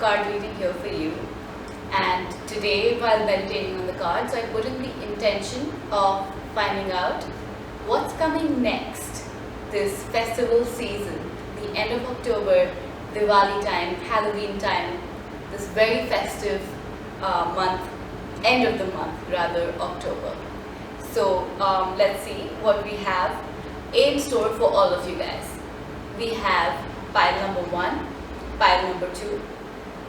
card reading here for you. And today, while meditating on the cards, I put in the intention of finding out what's coming next this festival season, the end of October, Diwali time, Halloween time, this very festive month, end of the month rather, October. So let's see what we have in store for all of you guys. We have pile number 1, pile number 2,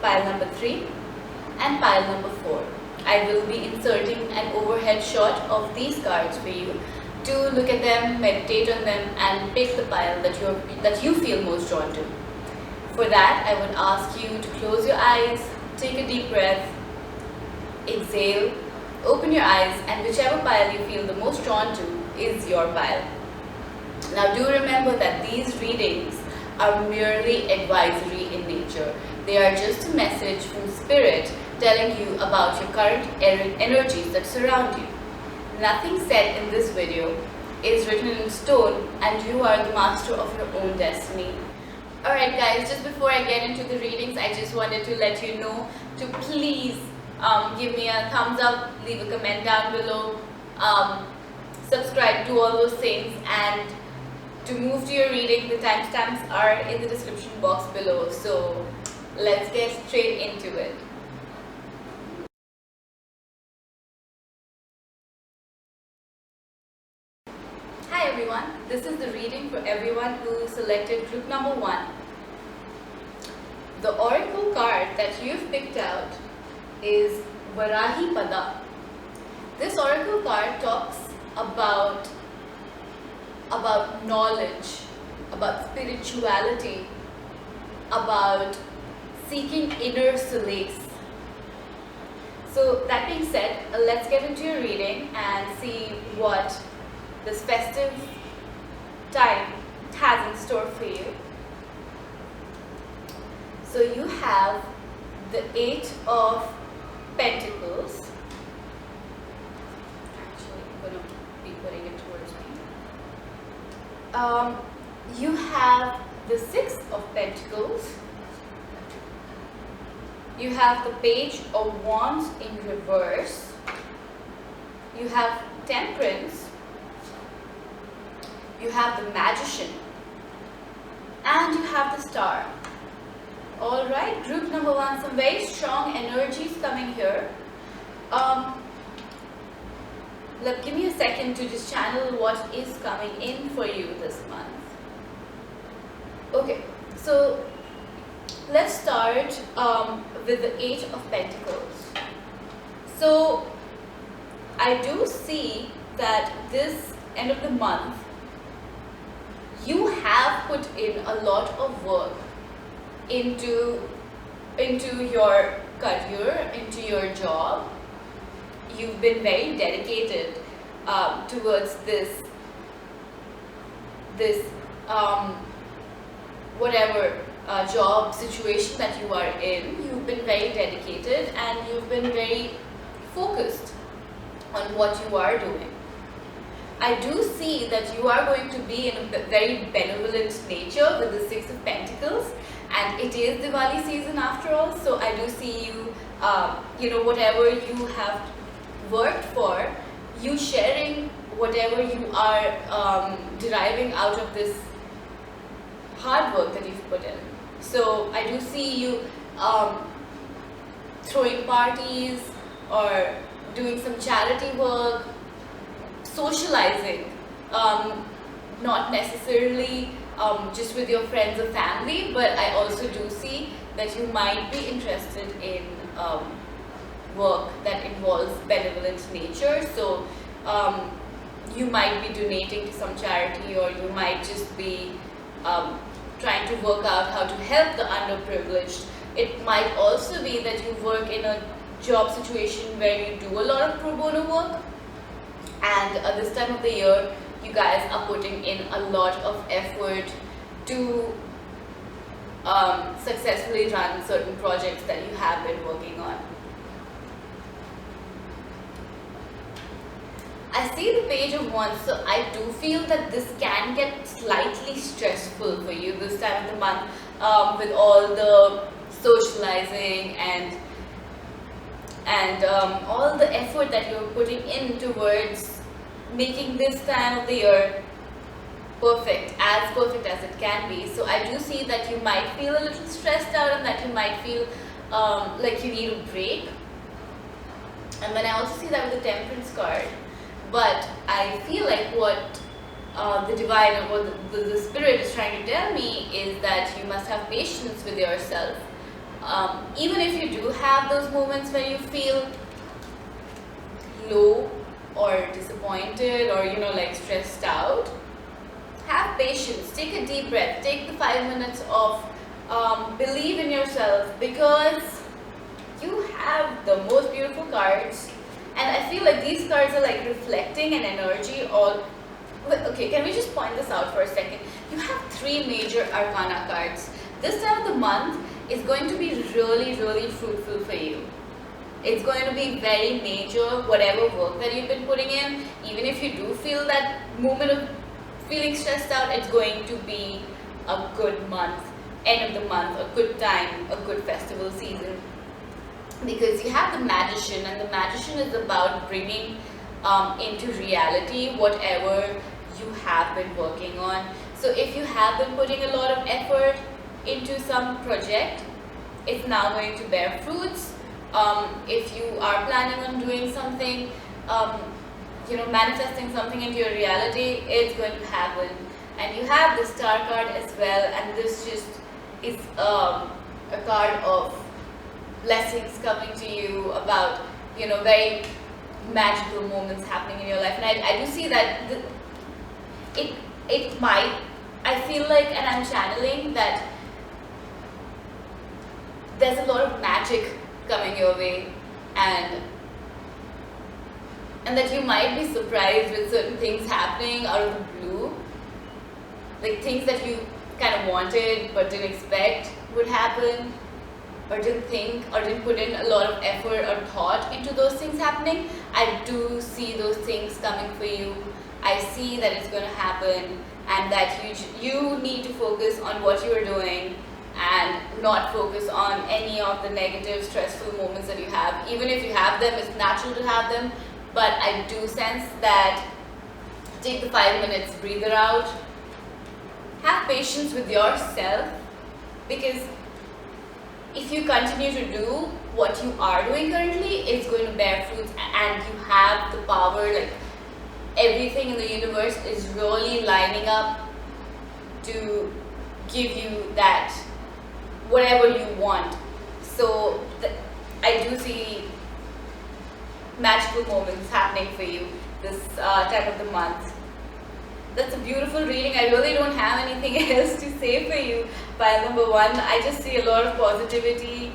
pile number 3 and pile number 4. I will be inserting an overhead shot of these cards for you to look at them, meditate on them and pick the pile that you feel most drawn to. For that, I would ask you to close your eyes, take a deep breath, exhale, open your eyes, and whichever pile you feel the most drawn to is your pile. Now do remember that these readings are merely advisory in nature. They are just a message from Spirit telling you about your current energies that surround you. Nothing said in this video is written in stone and you are the master of your own destiny. Alright guys, just before I get into the readings, I just wanted to let you know to please give me a thumbs up, leave a comment down below, subscribe, do all those things, and to move to your reading, the timestamps are in the description box below. So let's get straight into it. Hi everyone, this is the reading for everyone who selected group number 1. The oracle card that you've picked out is Varahi Pada. This oracle card talks about knowledge, about spirituality, about seeking inner solace. So that being said, let's get into your reading and see what this festive time has in store for you. So you have the 8 of Pentacles. Actually, I'm going to be putting it towards me. You have the 6 of Pentacles. You have the Page of Wands in reverse. You have Temperance. You have the Magician. And you have the Star. Alright, group number 1, some very strong energies coming here. Give me a second to just channel what is coming in for you this month. Okay, so let's start with the 8 of Pentacles. So I do see that this end of the month you have put in a lot of work into your career, into your job. You've been very dedicated towards this whatever job situation that you are in. You've been very dedicated and you've been very focused on what you are doing. I do see that you are going to be in a very benevolent nature with the 6 of Pentacles, and it is Diwali season after all. So I do see you, whatever you have worked for, you sharing whatever you are deriving out of this hard work that you've put in. So I do see you throwing parties or doing some charity work, socializing, not necessarily just with your friends or family, but I also do see that you might be interested in work that involves benevolent nature. So you might be donating to some charity, or you might just be trying to work out how to help the underprivileged. It might also be that you work in a job situation where you do a lot of pro bono work, and this time of the year you guys are putting in a lot of effort to successfully run certain projects that you have been working on. I see the Page of Wands, so I do feel that this can get slightly stressful for you this time of the month with all the socializing and all the effort that you're putting in towards making this time of the year perfect as it can be. So I do see that you might feel a little stressed out and that you might feel like you need a break. And then I also see that with the Temperance card. But I feel like what the divine or what the spirit is trying to tell me is that you must have patience with yourself. Even if you do have those moments where you feel low or disappointed or like stressed out, have patience, take a deep breath, take the 5 minutes of believe in yourself, because you have the most beautiful cards, and I feel like these cards are like reflecting an energy all. Okay, can we just point this out for a second? You have 3 major arcana cards. This time of the month is going to be really, really fruitful for you. It's going to be very major, whatever work that you've been putting in. Even if you do feel that moment of feeling stressed out, it's going to be a good month, end of the month, a good time, a good festival season. Because you have the Magician, and the Magician is about bringing into reality whatever you have been working on. So if you have been putting a lot of effort into some project, it's now going to bear fruits. If you are planning on doing something, manifesting something into your reality, it's going to happen. And you have the Star card as well, and this just is a card of blessings coming to you, about very magical moments happening in your life. And I do see that it might, I feel like, and I'm channeling that there's a lot of magic coming your way, and that you might be surprised with certain things happening out of the blue, like things that you kind of wanted but didn't expect would happen, or didn't think, or didn't put in a lot of effort or thought into those things happening. I do see those things coming for you. I see that it's going to happen, and that you need to focus on what you are doing and not focus on any of the negative, stressful moments that you have. Even if you have them, it's natural to have them, but I do sense that take the 5 minutes breather out, have patience with yourself, because if you continue to do what you are doing currently, it's going to bear fruits, and you have the power. Like, everything in the universe is really lining up to give you that whatever you want. So I do see magical moments happening for you this time of the month. That's a beautiful reading. I really don't have anything else to say for you. Pile number 1, I just see a lot of positivity,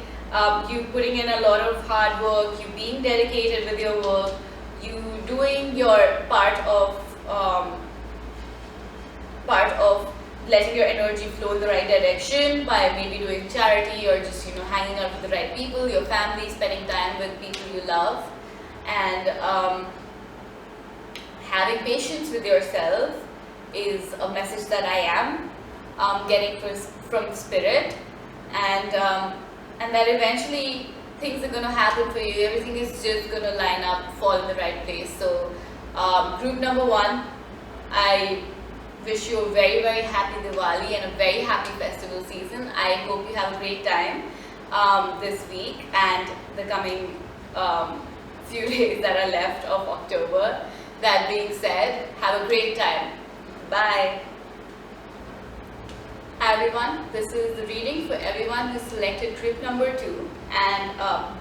you putting in a lot of hard work, you being dedicated with your work, you doing your part of letting your energy flow in the right direction by maybe doing charity, or just hanging out with the right people, your family, spending time with people you love, and having patience with yourself is a message that I am getting from Spirit, and that eventually things are going to happen for you. Everything is just going to line up, fall in the right place. So group number 1, I wish you a very, very happy Diwali and a very happy festival season. I hope you have a great time this week and the coming few days that are left of October. That being said, have a great time. Bye. Hi everyone, this is the reading for everyone who selected group number 2. And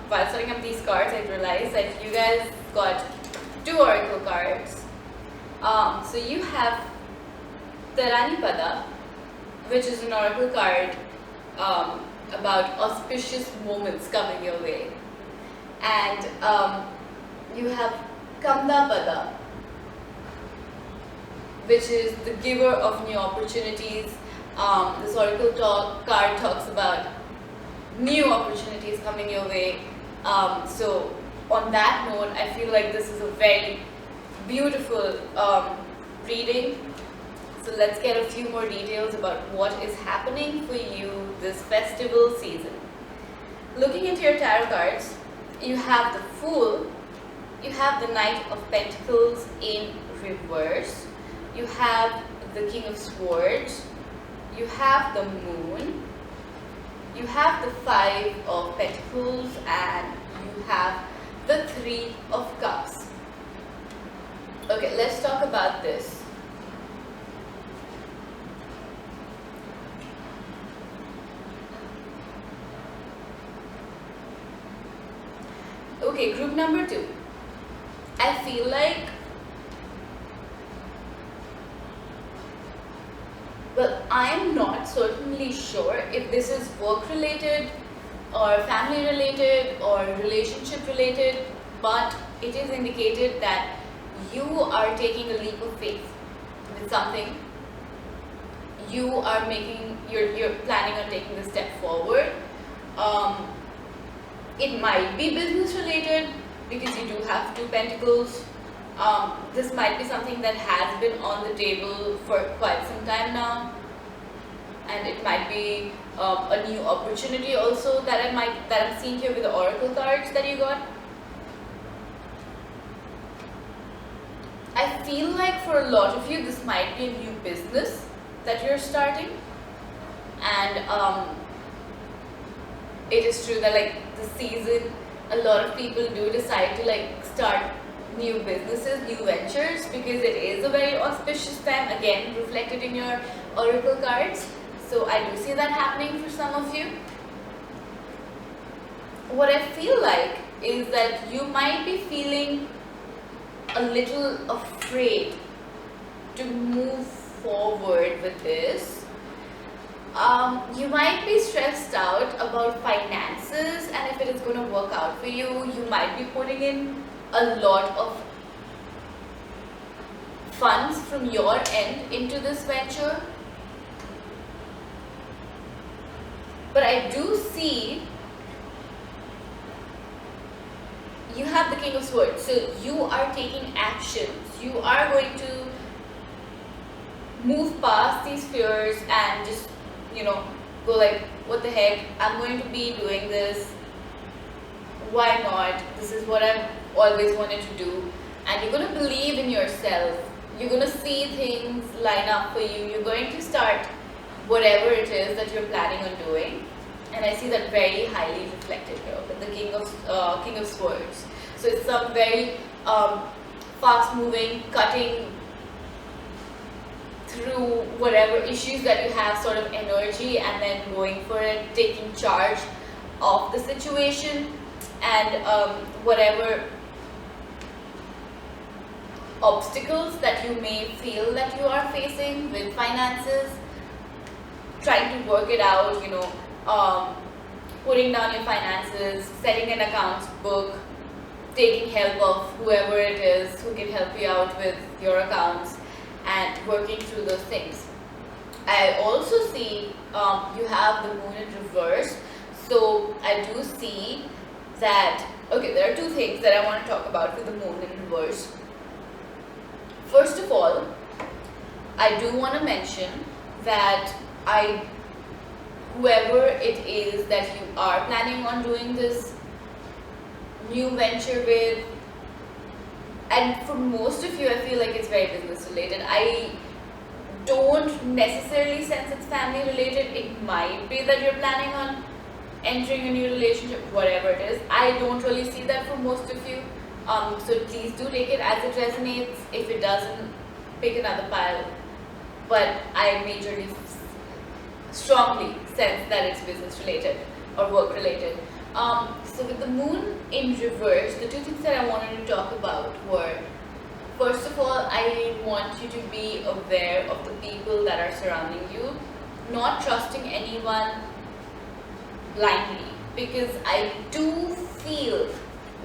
while setting up these cards, I realized that you guys got 2 oracle cards. So you have the Ranipada, which is an oracle card about auspicious moments coming your way. And you have Kamdapada, which is the giver of new opportunities. This oracle card talks about new opportunities coming your way. So on that note, I feel like this is a very beautiful reading. So let's get a few more details about what is happening for you this festival season. Looking into your tarot cards, you have the Fool, you have the Knight of Pentacles in reverse, you have the King of Swords, you have the Moon, you have the Five of Pentacles, and you have the Three of Cups. Okay, let's talk about this. Okay, group number 2. I feel like, well, I'm not certainly sure if this is work related or family related or relationship related, but it is indicated that you are taking a leap of faith with something. You are making, you're planning on taking a step forward. It might be business related because you do have 2 pentacles. This might be something that has been on the table for quite some time now, and it might be a new opportunity also that I'm seeing here with the oracle cards that you got. I feel like for a lot of you this might be a new business that you're starting, and it is true that like the season, a lot of people do decide to like start new businesses, new ventures, because it is a very auspicious time, again reflected in your oracle cards. So I do see that happening for some of you. What I feel like is that you might be feeling a little afraid to move forward with this. You might be stressed out about finances, and if it is going to work out for you, you might be putting in a lot of funds from your end into this venture. But I do see you have the King of Swords, so you are taking actions. You are going to move past these fears and just, go like, what the heck, I'm going to be doing this, why not, this is what I've always wanted to do. And you're going to believe in yourself, you're going to see things line up for you, you're going to start whatever it is that you're planning on doing. And I see that very highly reflected here with the King of Swords. So it's some very fast moving, cutting through whatever issues that you have sort of energy, and then going for it, taking charge of the situation, and whatever obstacles that you may feel that you are facing with finances, trying to work it out, putting down your finances, setting an accounts book, taking help of whoever it is who can help you out with your accounts, and working through those things. I also see you have the Moon in reverse, so I do see that, okay, there are 2 things that I want to talk about with the Moon in reverse. First of all, I do want to mention that whoever it is that you are planning on doing this new venture with, and for most of you I feel like it's very business related. I don't necessarily sense it's family related. It might be that you're planning on entering a new relationship, whatever it is. I don't really see that for most of you, so please do take it as it resonates. If it doesn't, pick another pile, but I majorly strongly sense that it's business related or work related. So with the Moon in reverse, the 2 things that I wanted to talk about were, first of all, I want you to be aware of the people that are surrounding you, not trusting anyone blindly, because I do feel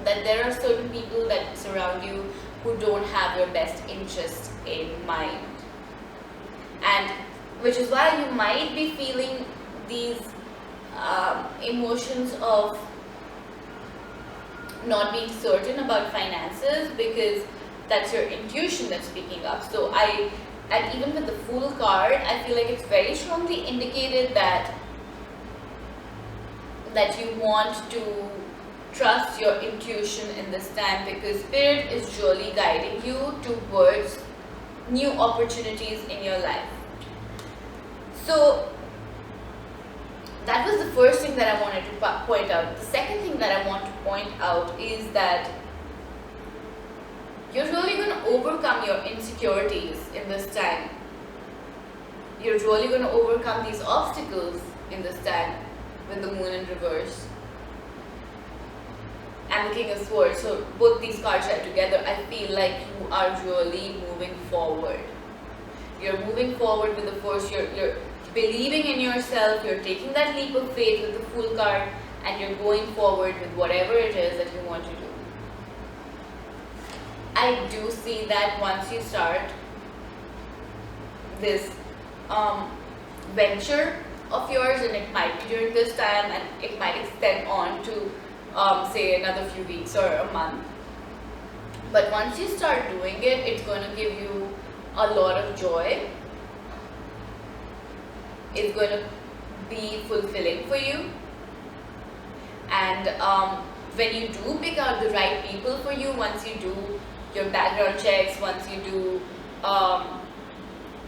that there are certain people that surround you who don't have your best interest in mind, and which is why you might be feeling these emotions of not being certain about finances, because that's your intuition that's speaking up. So and even with the Fool card, I feel like it's very strongly indicated that that you want to trust your intuition in this time, because Spirit is really guiding you towards new opportunities in your life. So that was the first thing that I wanted to point out. The second thing that I want to point out is that you're really going to overcome your insecurities in this time. You're really going to overcome these obstacles in this time with the moon in reverse and the King of Swords. So both these cards are together. I feel like you are really moving forward. You're moving forward with the force. You're believing in yourself. You're taking that leap of faith with the Fool card, and you're going forward with whatever it is that you want to do. I do see that once you start this venture of yours, and it might be during this time and it might extend on to say another few weeks or a month, but once you start doing it, it's going to give you a lot of joy. It's going to be fulfilling for you, and when you do pick out the right people for you, once you do your background checks, once you do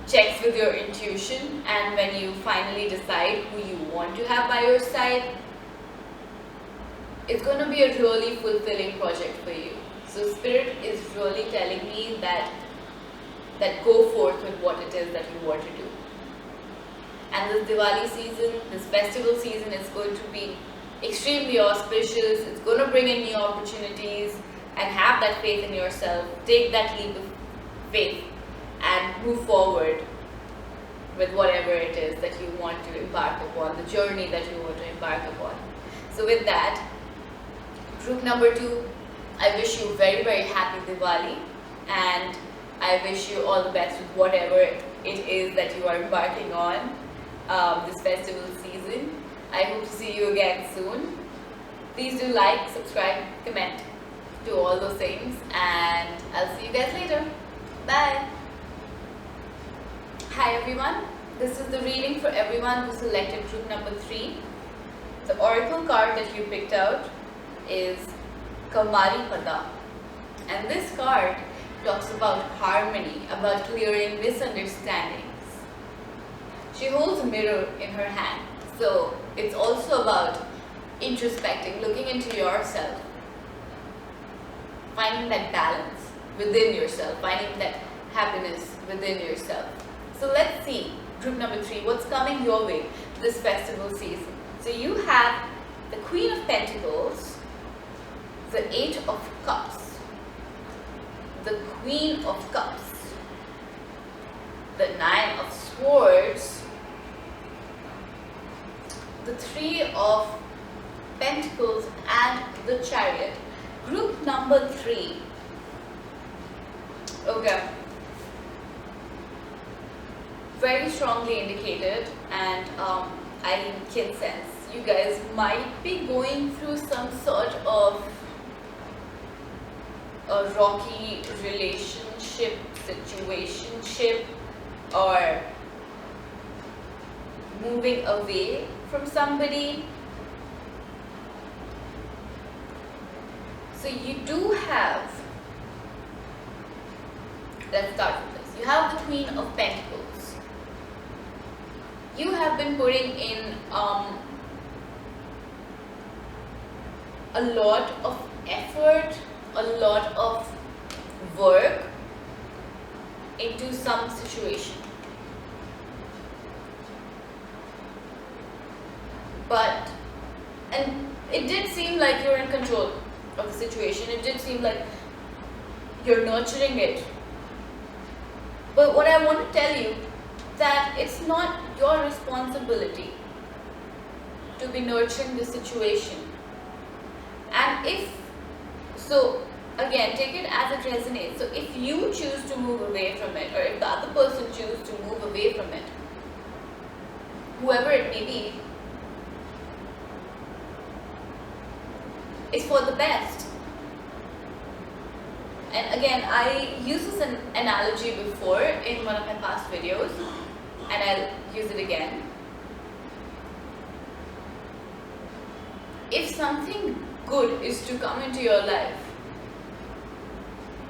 checks with your intuition, and when you finally decide who you want to have by your side, it's going to be a really fulfilling project for you. So Spirit is really telling me that go forth with what it is that you want to do. And this Diwali season, this festival season, is going to be extremely auspicious. It's going to bring in new opportunities, and have that faith in yourself. Take that leap of faith and move forward with whatever it is that you want to embark upon, the journey that you want to embark upon. So with that, group number 2, I wish you very, very happy Diwali, and I wish you all the best with whatever it is that you are embarking on this festival season. I hope to see you again soon. Please do like, subscribe, comment, do all those things, and I'll see you guys later. Bye. Hi everyone, this is the reading for everyone who selected group number 3. The oracle card that you picked out is Kamari Pada, and this card talks about harmony, about clearing misunderstandings. She holds a mirror in her hand, so it's also about introspecting, looking into yourself, finding that balance within yourself, finding that happiness within yourself. So let's see, group number 3, what's coming your way this festival season. So you have the Queen of Pentacles, the 8 of Cups, the Queen of Cups, the 9 of Swords, the 3 of Pentacles, and the Chariot. Group number 3. Okay. Very strongly indicated, and I can sense you guys might be going through some sort of a rocky relationship, situationship, or moving away from somebody. So you do have, let's start with this. You have the Queen of Pentacles. You have been putting in a lot of effort, a lot of work into some situation. And it did seem like you're in control of the situation. It did seem like you're nurturing it. But what I want to tell you, that it's not your responsibility to be nurturing the situation. And if so, again, take it as it resonates. So if you choose to move away from it, or if the other person chooses to move away from it, whoever it may be, it's for the best. And again, I used this analogy before in one of my past videos, and I'll use it again. if something good is to come into your life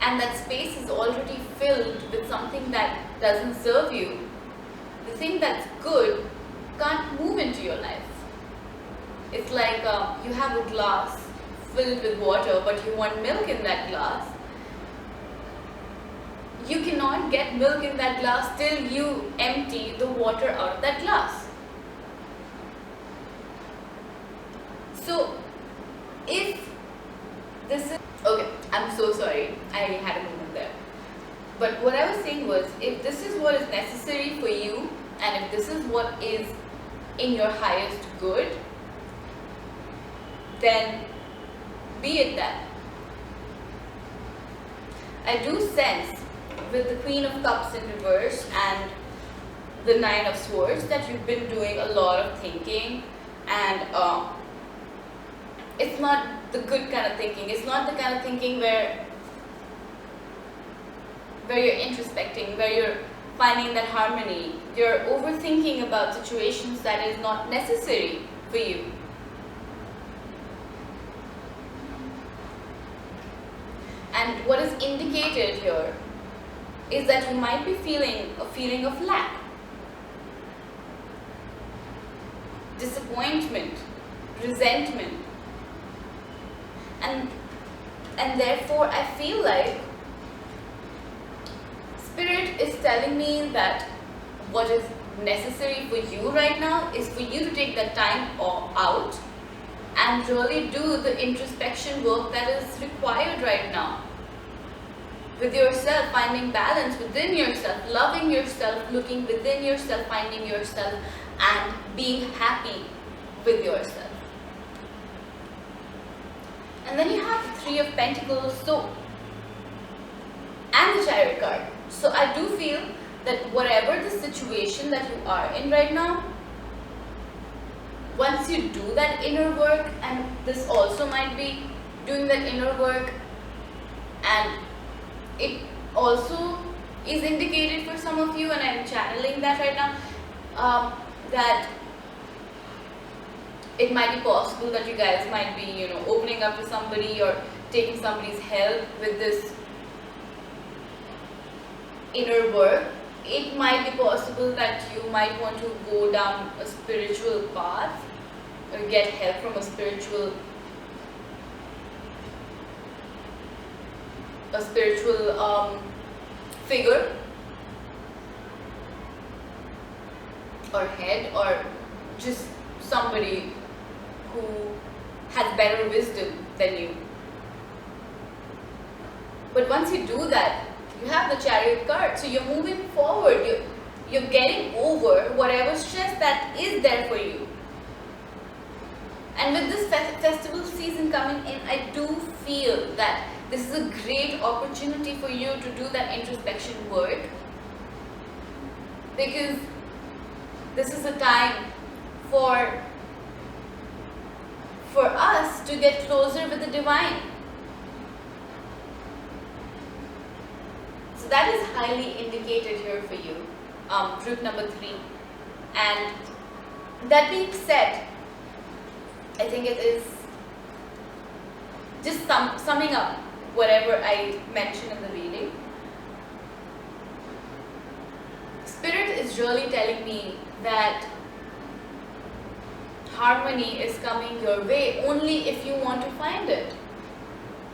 and that space is already filled with something that doesn't serve you, the thing that's good can't move into your life. It's like you have a glass filled with water, but you want milk in that glass. You cannot get milk in that glass till you empty the water out of that glass. So, if this is... Okay, I'm so sorry, I had a moment there. But what I was saying was, if this is what is necessary for you, and if this is what is in your highest good, then be it that. I do sense with the Queen of Cups in reverse and the Nine of Swords that you've been doing a lot of thinking, and it's not the good kind of thinking. It's not the kind of thinking where you're introspecting, where you're finding that harmony. You're overthinking about situations that is not necessary for you. And what is indicated here is that you might be feeling a feeling of lack, disappointment, resentment, and therefore I feel like Spirit is telling me that what is necessary for you right now is for you to take that time out and really do the introspection work that is required right now. With yourself, finding balance within yourself, loving yourself, looking within yourself, finding yourself, and being happy with yourself. And then you have the Three of Pentacles, and the Chariot card. So I do feel that whatever the situation that you are in right now, once you do that inner work, and this also might be doing that inner work, and it also is indicated for some of you, and I'm channeling that right now, that it might be possible that you guys might be, opening up to somebody or taking somebody's help with this inner work. It might be possible that you might want to go down a spiritual path or get help from a spiritual figure or head, or just somebody who has better wisdom than you. But once you do that, you have the Chariot card, so you're moving forward, you're getting over whatever stress that is there for you. And with this festival season coming in, I do feel that this is a great opportunity for you to do that introspection work, because this is a time for us to get closer with the divine. So that is highly indicated here for you, group number 3. And that being said, I think it is just summing up whatever I mentioned in the reading. Spirit is really telling me that harmony is coming your way only if you want to find it.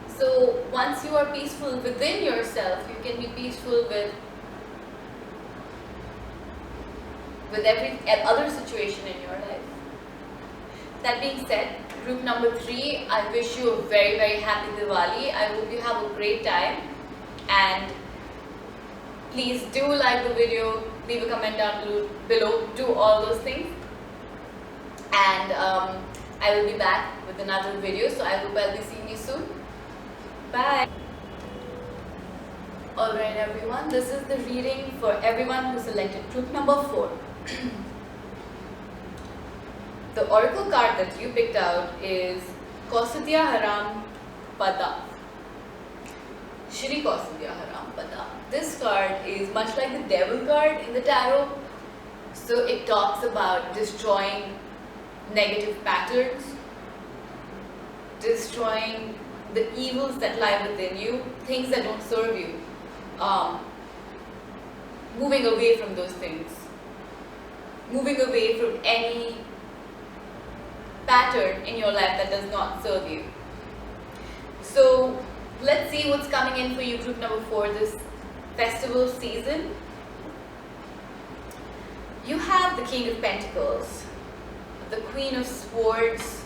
So once you are peaceful within yourself, you can be peaceful with every other situation in your life. That being said, group number 3, I wish you a very, very happy Diwali. I hope you have a great time, and please do like the video, leave a comment down below, do all those things, and I will be back with another video, so I hope I'll be seeing you soon. Bye! Alright everyone, this is the reading for everyone who selected group number 4. The oracle card that you picked out is Kausatya Haram Pada. Shri Kausatya Haram Pada. This card is much like the devil card in the tarot. So it talks about destroying negative patterns, destroying the evils that lie within you, things that don't serve you, moving away from those things, moving away from any pattern in your life that does not serve you. So let's see what's coming in for you, group number 4, this festival season. You have the King of Pentacles, the Queen of Swords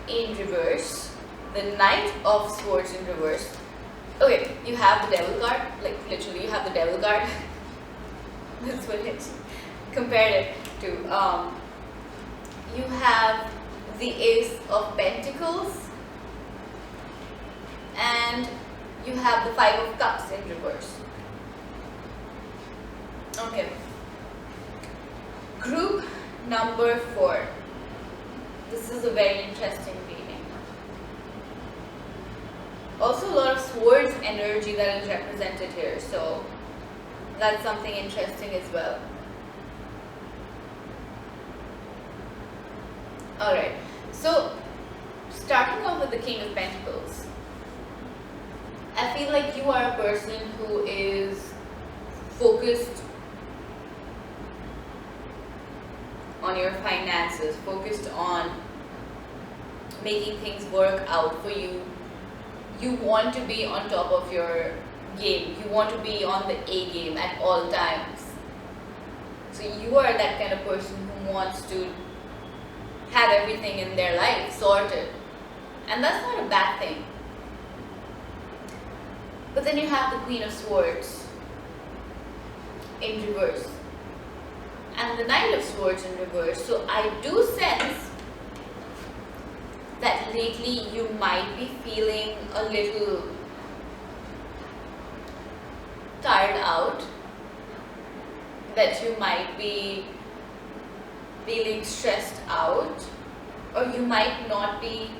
in reverse, the Knight of Swords in reverse. Okay, you have the Devil card, like literally you have the Devil card. That's what it compared it to. You have the Ace of Pentacles, and you have the Five of Cups in reverse. Okay. Group number 4. This is a very interesting reading. Also a lot of swords energy that is represented here, so that's something interesting as well. Alright, so starting off with the King of Pentacles, I feel like you are a person who is focused on your finances, focused on making things work out for you. You want to be on top of your game. You want to be on the A game at all times. So you are that kind of person who wants to have everything in their life sorted. And that's not a bad thing. But then you have the Queen of Swords in reverse and the Knight of Swords in reverse. So I do sense that lately you might be feeling a little tired out, that you might be feeling stressed out, or you might not be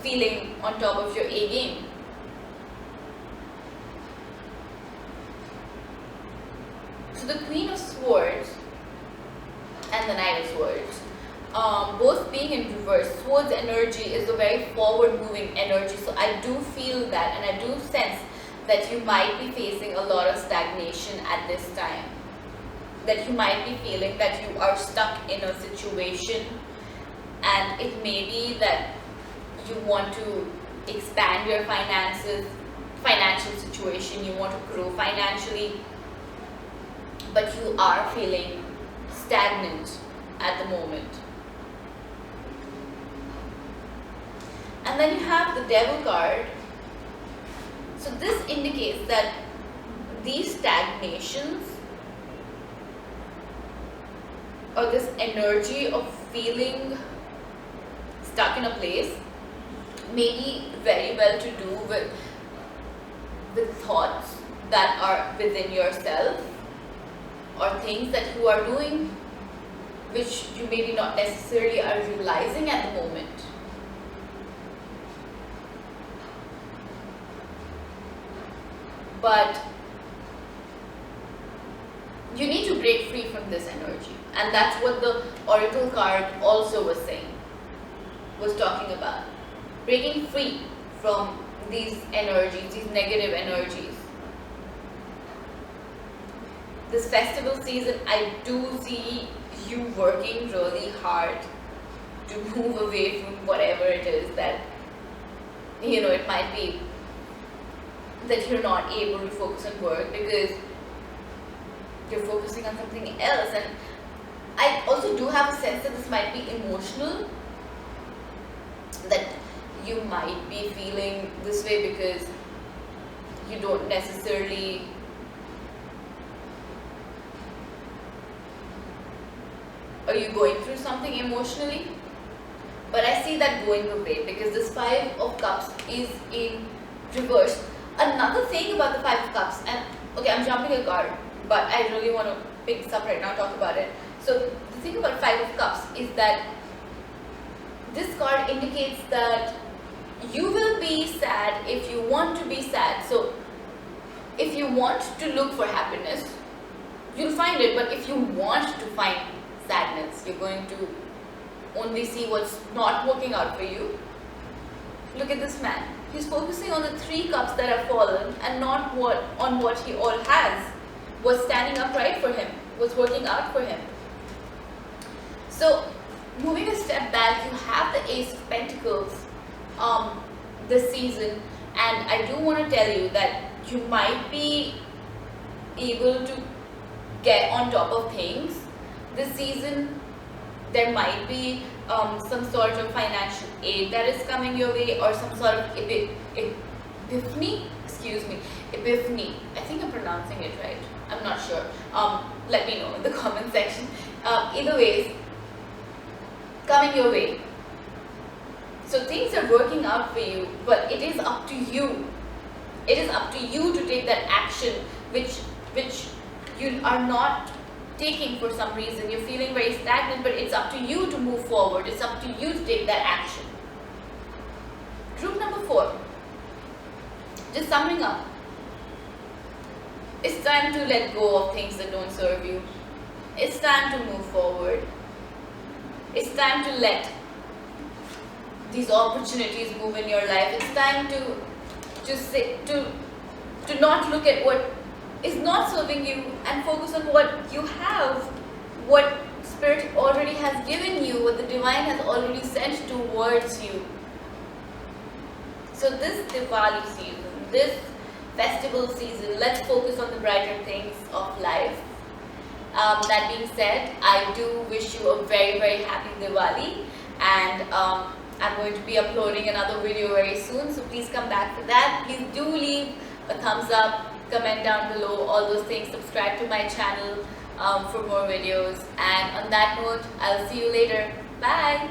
feeling on top of your A game. So the Queen of Swords and the Knight of Swords, both being in reverse, Swords energy is a very forward moving energy. So I do feel that, and I do sense that you might be facing a lot of stagnation at this time. That you might be feeling that you are stuck in a situation, and it may be that you want to expand your finances, financial situation, you want to grow financially, but you are feeling stagnant at the moment. And then you have the Devil card. So this indicates that these stagnations, or this energy of feeling stuck in a place, may be very well to do with thoughts that are within yourself, or things that you are doing which you maybe not necessarily are realizing at the moment. But you need to break free from this energy, and that's what the Oracle card also was saying, was talking about. Breaking free from these energies, these negative energies. This festival season, I do see you working really hard to move away from whatever it is that, it might be that you're not able to focus on work because you're focusing on something else. And I also do have a sense that this might be emotional, that you might be feeling this way because you don't necessarily are you going through something emotionally, but I see that going away because this Five of Cups is in reverse. Another thing about the Five of Cups, and okay, I'm jumping a card, but I really want to pick this up right now, talk about it. So the thing about Five of Cups is that this card indicates that you will be sad if you want to be sad. So if you want to look for happiness, you'll find it, but if you want to find sadness, you're going to only see what's not working out for you. Look at this man. He's focusing on the 3 cups that have fallen and not on what he all has. What's standing upright for him, what's working out for him. So, moving a step back, you have the Ace of Pentacles this season, and I do want to tell you that you might be able to get on top of things this season. There might be some sort of financial aid that is coming your way, or some sort of epiphany. Epiphany. I think I'm pronouncing it right. I'm not sure. Let me know in the comment section. Either ways, coming your way. So things are working out for you, but it is up to you. It is up to you to take that action which you are not taking for some reason. You're feeling very stagnant, but it's up to you to move forward. It's up to you to take that action. Group number 4. Just summing up. It's time to let go of things that don't serve you. It's time to move forward. It's time to let these opportunities move in your life. It's time to not look at what is not serving you and focus on what you have, what Spirit already has given you, what the Divine has already sent towards you. So this Diwali season, this festival season, let's focus on the brighter things of life. That being said, I do wish you a very, very happy Diwali, and I'm going to be uploading another video very soon, so please come back for that. Please do leave a thumbs up, comment down below, all those things. Subscribe to my channel for more videos, and on that note, I'll see you later. Bye.